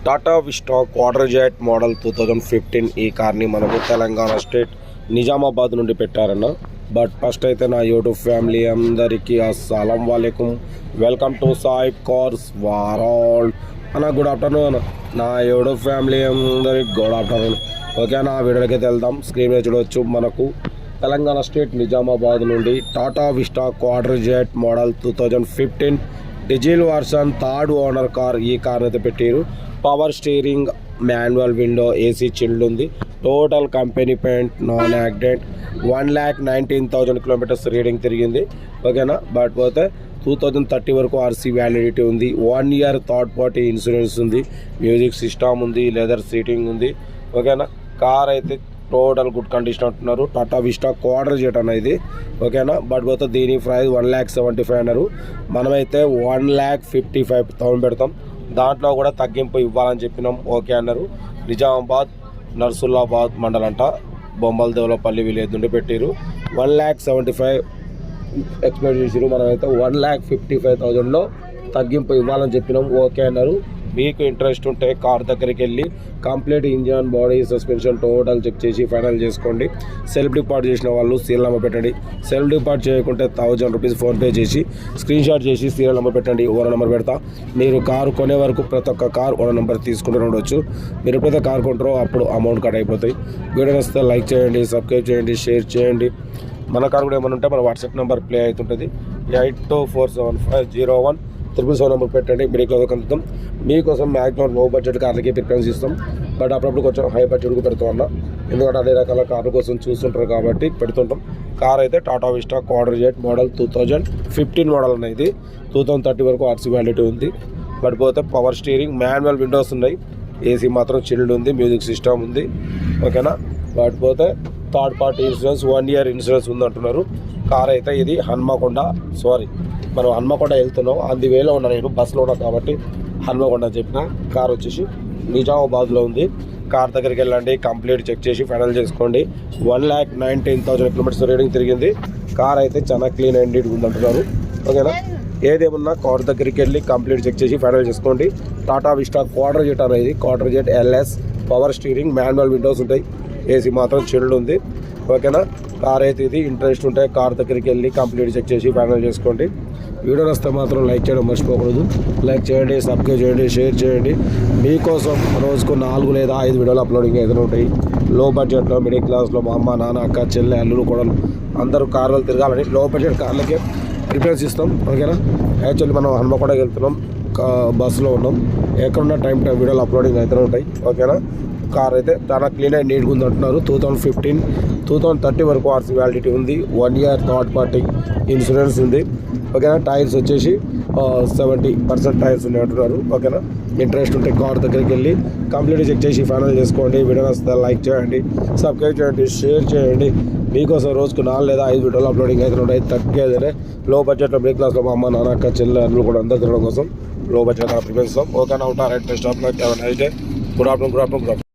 Tata Vista Quadrajet model 2015 ఈ కార్ని మనకు తెలంగాణ స్టేట్ నిజామాబాద్ నుండి పెట్టారన్న. బట్ ఫస్ట్ అయితే నా యూట్యూబ్ ఫ్యామిలీ అందరికీ అస్సలం వాలేకుమ్, వెల్కమ్ టు సాయిబ్ కార్స్ వరల్డ్ అన్న. గుడ్ ఆఫ్టర్నూన్ అన్న. నా యూట్యూబ్ ఫ్యామిలీ అందరికి గుడ్ ఆఫ్టర్నూన్. ఓకే అన్న, వీడియోకి వెళ్దాం. స్క్రీన్ మీద చూడవచ్చు, మనకు తెలంగాణ స్టేట్ నిజామాబాద్ నుండి Tata Vista Quadrajet model 2015 diesel version third owner car. ఈ కార్ అయితే పెట్టారు. Power steering, manual window, AC chilled ఉంది. Total company paint, non accident. 1,19,000 kilometres reading తిరిగింది. ఓకేనా. బట్ పోతే 2030 వరకు ఆర్సీ వ్యాలిడిటీ ఉంది. 1 ఇయర్ థర్డ్ పార్టీ ఇన్సూరెన్స్ ఉంది. మ్యూజిక్ సిస్టమ్ ఉంది, లెదర్ సీటింగ్ ఉంది. ఓకేనా. కార్ అయితే టోటల్ గుడ్ కండిషన్ అంటున్నారు. టాటా విస్టా క్వార్టర్ జెట్ అనేది. ఓకేనా. బట్ పోతే దీని ప్రైస్ 1,75,000 అన్నారు. మనమైతే 1,55,000 పెడతాం. దాంట్లో కూడా తగ్గింపు ఇవ్వాలని చెప్పినాం. ఓకే అన్నారు. నిజామాబాద్ నర్సుల్లాబాద్ మండలంట, బొమ్మల దేవులపల్లి విలేజ్ నుండి పెట్టారు. 1,75,000 ఎక్స్పెక్ట్ చేసారు. మనమైతే 1,55,000లో తగ్గింపు ఇవ్వాలని చెప్పినాం. ఓకే అన్నారు. మీకు ఇంట్రెస్ట్ ఉంటే కార్ దగ్గరికి వెళ్ళి complete engine, body, suspension total check చేసి ఫైనల్ చేసుకోండి. సెల్ఫ్ డిపార్ట్ చేసిన వాళ్ళు సీరియల్ నెంబర్ పెట్టండి. సెల్ఫ్ డిపార్ట్ చేయకుంటే 1,000 రూపీస్ ఫోన్పే చేసి స్క్రీన్ షాట్ చేసి సీరియల్ నెంబర్ పెట్టండి. ఓనర్ నెంబర్ పెడతా. మీరు కారు కొనే వరకు ప్రతి ఒక్క కార్ ఓనర్ నెంబర్ తీసుకుంటూ ఉండవచ్చు. మీరు ఎప్పుడైతే కార్ కొంటారో అప్పుడు అమౌంట్ కట్ అయిపోతాయి. వీడియో వస్తే లైక్ చేయండి, సబ్స్క్రైబ్ చేయండి, షేర్ చేయండి. మన కార్ కూడా ఏమైనా ఉంటే మన వాట్సాప్ నెంబర్ ప్లే అవుతుంటుంది. 8247501777 నెంబర్ పెట్టండి. బ్రేక్లో కలుద్దాం. మీకోసం మ్యాక్సిమం లో బడ్జెట్ కార్లకి ప్రిఫరెన్స్ ఇస్తాం. బట్ అప్పుడప్పుడు కొంచెం హై బడ్జెట్కు పెడుతాం అన్న. ఎందుకంటే అన్ని రకాల కార్ల కోసం చూస్తుంటారు కాబట్టి పెడుతుంటాం. కార్ అయితే Tata Vista Quadrajet model 2015 model అనేది 2030 వరకు ఆర్సీ వ్యాలిడిటీ ఉంది. బట్ పోతే పవర్ స్టీరింగ్, మాన్యువల్ విండోస్ ఉన్నాయి. ఏసీ మాత్రం చిల్డ్ ఉంది, మ్యూజిక్ సిస్టమ్ ఉంది. ఓకేనా. బట్ పోతే third party insurance, 1 year insurance ఉంది అంటున్నారు. కార్ అయితే ఇది మనం హన్మకొండ వెళ్తున్నాం. అంది వేలో ఉన్నా, నేను బస్సులో ఉన్నా కాబట్టి హన్మకొండ చెప్పిన. కార్ వచ్చేసి నిజామాబాద్లో ఉంది. కార్ దగ్గరికి వెళ్ళండి, కంప్లీట్ చెక్ చేసి ఫైనల్ చేసుకోండి. 1,19,000 కిలోమీటర్స్ రీడింగ్ తిరిగింది. కార్ అయితే చాలా క్లీన్ అండ్ నీట్గా ఉందంటున్నారు. ఓకేనా. ఏదేమన్నా కార్ దగ్గరికి వెళ్ళి కంప్లీట్ చెక్ చేసి ఫైనల్ చేసుకోండి. టాటా విస్టా క్వార్టర్ జెట్ అనేది quarter jet LS, power steering, manual Windows ఉంటాయి. ఏసీ మాత్రం చిల్డ్ ఉంది. ఓకేనా. కార్ అయితే ఇది. ఇంట్రెస్ట్ ఉంటే కార్ దగ్గరికి వెళ్ళి కంప్లీట్ చెక్ చేసి ఫైనల్ చేసుకోండి. వీడియో వస్తే మాత్రం లైక్ చేయడం మర్చిపోకూడదు. లైక్ చేయండి, సబ్స్క్రైబ్ చేయండి, షేర్ చేయండి. మీకోసం రోజుకు 4 లేదా 5 వీడియోలు అప్లోడింగ్ ఏదైనా ఉంటాయి. లో బడ్జెట్లో, మిడిల్ క్లాస్లో మా అమ్మ, నాన్న, అక్క, చెల్లె, అల్లులు, కొడలు అందరూ కార్లు తిరగాలని లో బడ్జెట్ కార్లకే ప్రిఫరెన్స్ ఇస్తాం. ఓకేనా. యాక్చువల్లీ మనం హన్మకొండకి వెళ్తున్నాం, బస్సులో ఉన్నాం. ఎక్కడున్న టైం వీడియోలు అప్లోడింగ్ అయితే ఉంటాయి. ఓకేనా. కార్ అయితే చాలా క్లీన్ అండ్ నీట్గా ఉంది అంటున్నారు. 2015 2030 వరకు ఆర్సీ వ్యాలిడిటీ ఉంది. 1 ఇయర్ థర్డ్ పార్టీ ఇన్సూరెన్స్ ఉంది. ఓకేనా. టైర్స్ వచ్చేసి 70% టైర్స్ ఉన్నాయి అంటున్నారు. ఓకేనా. ఇంట్రెస్ట్ ఉంటే కార్ దగ్గరికి వెళ్ళి కంప్లీట్ చెక్ చేసి ఫైనల్ చేసుకోండి. వీడియో వస్తే లైక్ చేయండి, సబ్స్క్రైబ్ చేయండి, షేర్ చేయండి. మీకోసం రోజుకు 4 లేదా 5 వీడియోలు అప్లోడింగ్ అయితే ఉంటాయి. తగ్గేదే లో బడ్జెట్లో, మిడిల్ క్లాస్లో మా అమ్మ, నాన్న, అక్క, చెల్లె, అల్లులు కూడా అందరూ తినడం కోసం లో బడ్జెట్ ప్రిఫరెన్స్ ఇస్తాం. ఓకేనా. ఉంటా right. Best of luck. Have a nice day. Good afternoon.